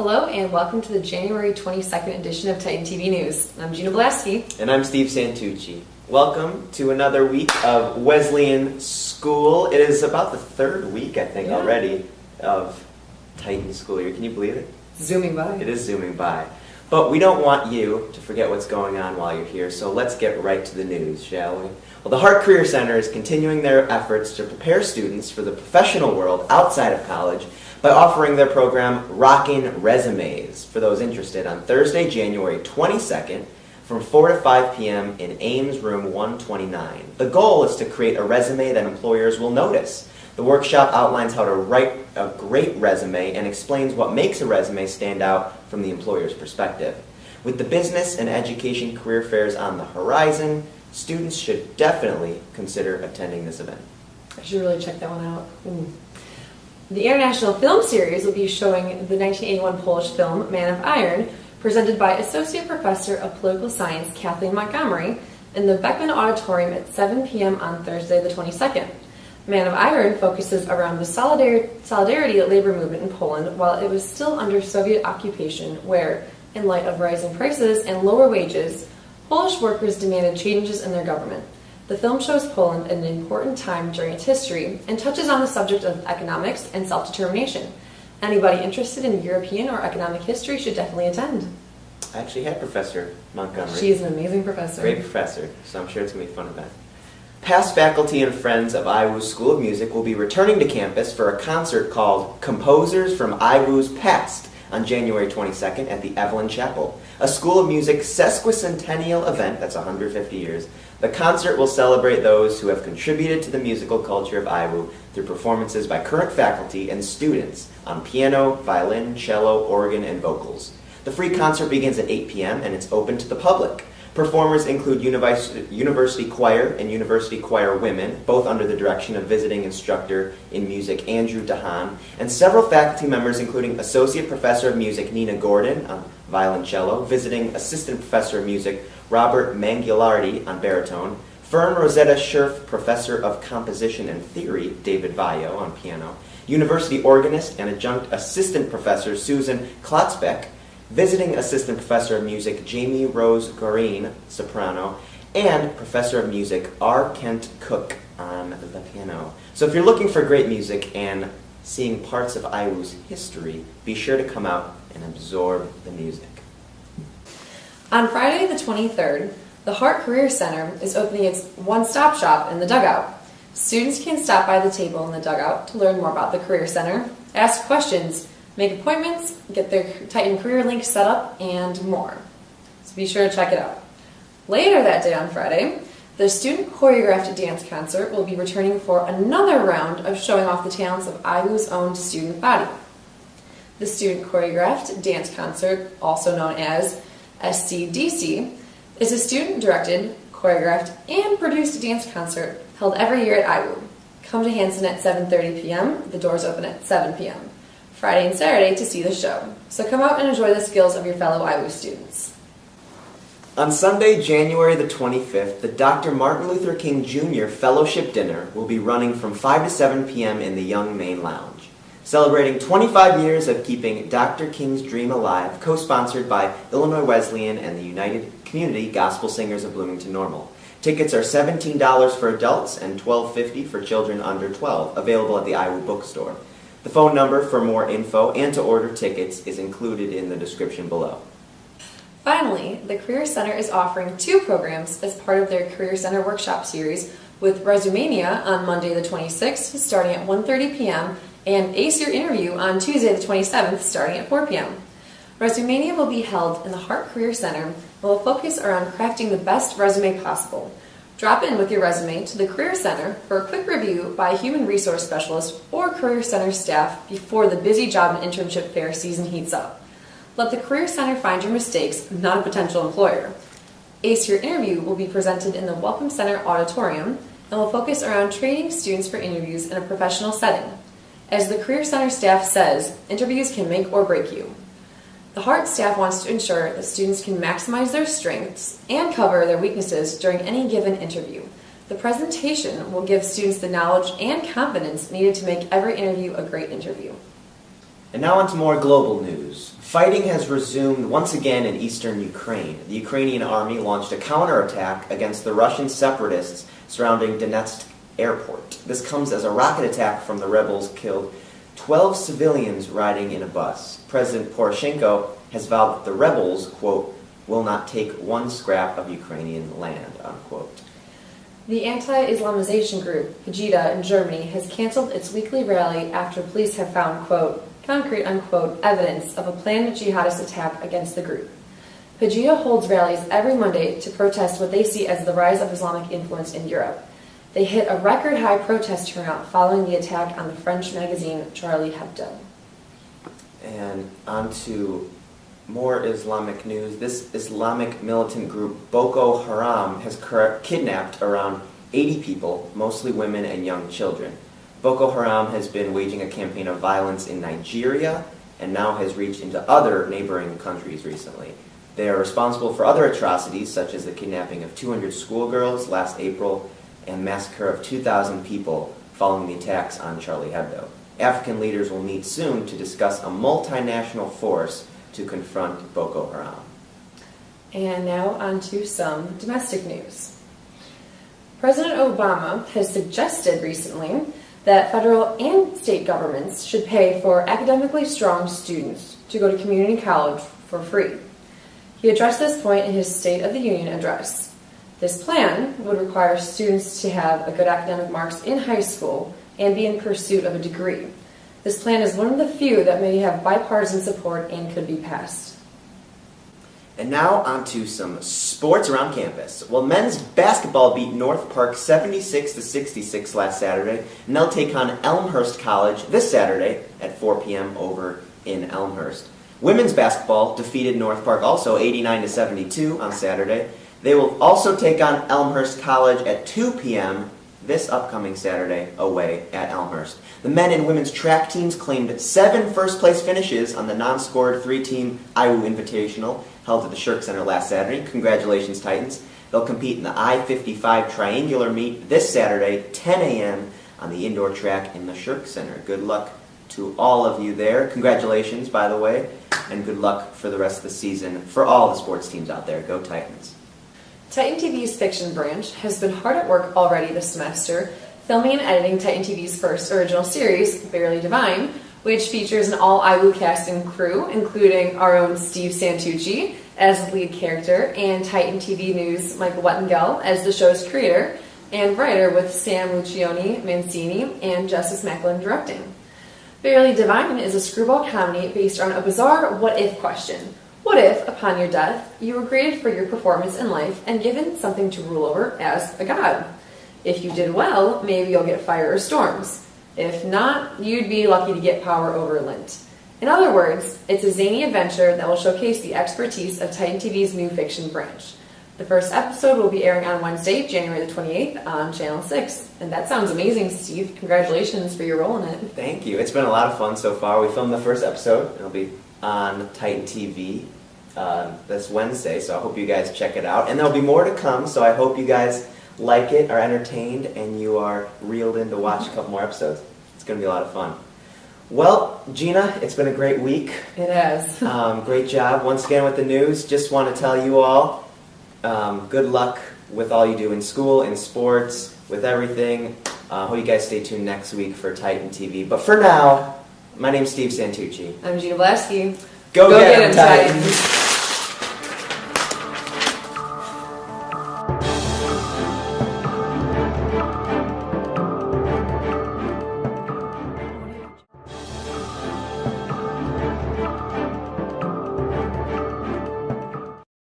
Hello and welcome to the January 22nd edition of Titan TV News. I'm Gina Blaskie. And I'm Steve Santucci. Welcome to another week of Wesleyan School. It is about the third week, I think, already of Titan School Year. Can you believe it? Zooming by. It is zooming by. But we don't want you to forget what's going on while you're here, so let's get right to the news, shall we? Well, the Hart Career Center is continuing their efforts to prepare students for the professional world outside of college by offering their program Rockin' Resumes for those interested on Thursday, January 22nd from 4 to 5 p.m. in Ames Room 129. The goal is to create a resume that employers will notice. The workshop outlines how to write a great resume and explains what makes a resume stand out from the employer's perspective. With the business and education career fairs on the horizon, students should definitely consider attending this event. I should really check that one out. The International Film Series will be showing the 1981 Polish film Man of Iron, presented by Associate Professor of Political Science Kathleen Montgomery in the Beckman Auditorium at 7 p.m. on Thursday the 22nd. Man of Iron focuses around the solidarity labor movement in Poland while it was still under Soviet occupation, where, in light of rising prices and lower wages, Polish workers demanded changes in their government. The film shows Poland at an important time during its history and touches on the subject of economics and self-determination. Anybody interested in European or economic history should definitely attend. I actually had Professor Montgomery. She is an amazing professor. Great professor, so I'm sure it's going to be a fun event. Past faculty and friends of IWU's School of Music will be returning to campus for a concert called Composers from IWU's Past on January 22nd at the Evelyn Chapel, a School of Music sesquicentennial event, that's 150 years. The concert will celebrate those who have contributed to the musical culture of IWU through performances by current faculty and students on piano, violin, cello, organ, and vocals. The free concert begins at 8 p.m. and it's open to the public. Performers include University Choir and University Choir Women, both under the direction of visiting instructor in music Andrew DeHaan, and several faculty members including Associate Professor of Music Nina Gordon on violoncello, visiting Assistant Professor of Music Robert Mangialardi on baritone, Fern Rosetta Scherf Professor of Composition and Theory David Vayo on piano, University Organist and Adjunct Assistant Professor Susan Klotzbeck, Visiting Assistant Professor of Music Jamie Rose Goreen, soprano, and Professor of Music R. Kent Cook on the piano. So if you're looking for great music and seeing parts of IWU's history, be sure to come out and absorb the music. On Friday the 23rd, the Hart Career Center is opening its one-stop shop in the dugout. Students can stop by the table in the dugout to learn more about the Career Center, ask questions, make appointments, get their Titan Career Link set up, and more. So be sure to check it out. Later that day on Friday, the student choreographed dance concert will be returning for another round of showing off the talents of IWU's own student body. The student choreographed dance concert, also known as SCDC, is a student-directed, choreographed, and produced dance concert held every year at IWU. Come to Hanson at 7:30 p.m. The doors open at 7 p.m. Friday and Saturday to see the show. So come out and enjoy the skills of your fellow IWU students. On Sunday, January the 25th, the Dr. Martin Luther King Jr. Fellowship Dinner will be running from 5 to 7 p.m. in the Young Main Lounge. Celebrating 25 years of keeping Dr. King's dream alive, co-sponsored by Illinois Wesleyan and the United Community Gospel Singers of Bloomington-Normal. Tickets are $17 for adults and $12.50 for children under 12, available at the IWU bookstore. The phone number for more info and to order tickets is included in the description below. Finally, the Career Center is offering 2 programs as part of their Career Center Workshop Series, with Resumania on Monday the 26th starting at 1:30 p.m. and Ace Your Interview on Tuesday the 27th starting at 4 p.m. Resumania will be held in the Hart Career Center and will focus around crafting the best resume possible. Drop in with your resume to the Career Center for a quick review by a human resource specialist or Career Center staff before the busy job and internship fair season heats up. Let the Career Center find your mistakes, not a potential employer. Ace Your Interview will be presented in the Welcome Center Auditorium and will focus around training students for interviews in a professional setting. As the Career Center staff says, interviews can make or break you. The Hart staff wants to ensure that students can maximize their strengths and cover their weaknesses during any given interview. The presentation will give students the knowledge and confidence needed to make every interview a great interview. And now on to more global news. Fighting has resumed once again in eastern Ukraine. The Ukrainian army launched a counterattack against the Russian separatists surrounding Donetsk airport. This comes as a rocket attack from the rebels killed 12 civilians riding in a bus. President Poroshenko has vowed that the rebels, quote, will not take one scrap of Ukrainian land, unquote. The anti-Islamization group, Gina in Germany, has canceled its weekly rally after police have found, quote, concrete, unquote, evidence of a planned jihadist attack against the group. Pegida holds rallies every Monday to protest what they see as the rise of Islamic influence in Europe. They hit a record-high protest turnout following the attack on the French magazine Charlie Hebdo. And on to more Islamic news. This Islamic militant group, Boko Haram, has kidnapped around 80 people, mostly women and young children. Boko Haram has been waging a campaign of violence in Nigeria and now has reached into other neighboring countries recently. They are responsible for other atrocities, such as the kidnapping of 200 schoolgirls last April and massacre of 2,000 people following the attacks on Charlie Hebdo. African leaders will meet soon to discuss a multinational force to confront Boko Haram. And now on to some domestic news. President Obama has suggested recently that federal and state governments should pay for academically strong students to go to community college for free. He addressed this point in his State of the Union address. This plan would require students to have a good academic marks in high school and be in pursuit of a degree. This plan is one of the few that may have bipartisan support and could be passed. And now on to some sports around campus. Well, men's basketball beat North Park 76-66 last Saturday, and they'll take on Elmhurst College this Saturday at 4 p.m. over in Elmhurst. Women's basketball defeated North Park also 89-72 on Saturday. They will also take on Elmhurst College at 2 p.m. this upcoming Saturday away at Elmhurst. The men and women's track teams claimed 7 first-place finishes on the non-scored 3-team IWU Invitational held at the Shirk Center last Saturday. Congratulations, Titans. They'll compete in the I-55 triangular meet this Saturday, 10 a.m. on the indoor track in the Shirk Center. Good luck to all of you there. Congratulations, by the way, and good luck for the rest of the season for all the sports teams out there. Go Titans. Titan TV's fiction branch has been hard at work already this semester, filming and editing Titan TV's first original series, Barely Divine, which features an all-IWU cast and crew, including our own Steve Santucci as the lead character, and Titan TV News' Michael Wettengel as the show's creator and writer, with Sam Lucioni Mancini and Justice Macklin directing. Barely Divine is a screwball comedy based on a bizarre what-if question. What if, upon your death, you were graded for your performance in life and given something to rule over as a god? If you did well, maybe you'll get fire or storms. If not, you'd be lucky to get power over lint. In other words, it's a zany adventure that will showcase the expertise of Titan TV's new fiction branch. The first episode will be airing on Wednesday, January the 28th on Channel 6. And that sounds amazing, Steve. Congratulations for your role in it. Thank you. It's been a lot of fun so far. We filmed the first episode. It'll be on Titan TV this Wednesday, so I hope you guys check it out. And there'll be more to come, so I hope you guys like it, are entertained, and you are reeled in to watch a couple more episodes. It's going to be a lot of fun. Well, Gina, it's been a great week. It has. Great job once again with the news. Just want to tell you all, good luck with all you do in school, in sports, with everything. Hope you guys stay tuned next week for Titan TV. But for now, my name's Steve Santucci. I'm Gina Blaskie. Go get 'em, Titans.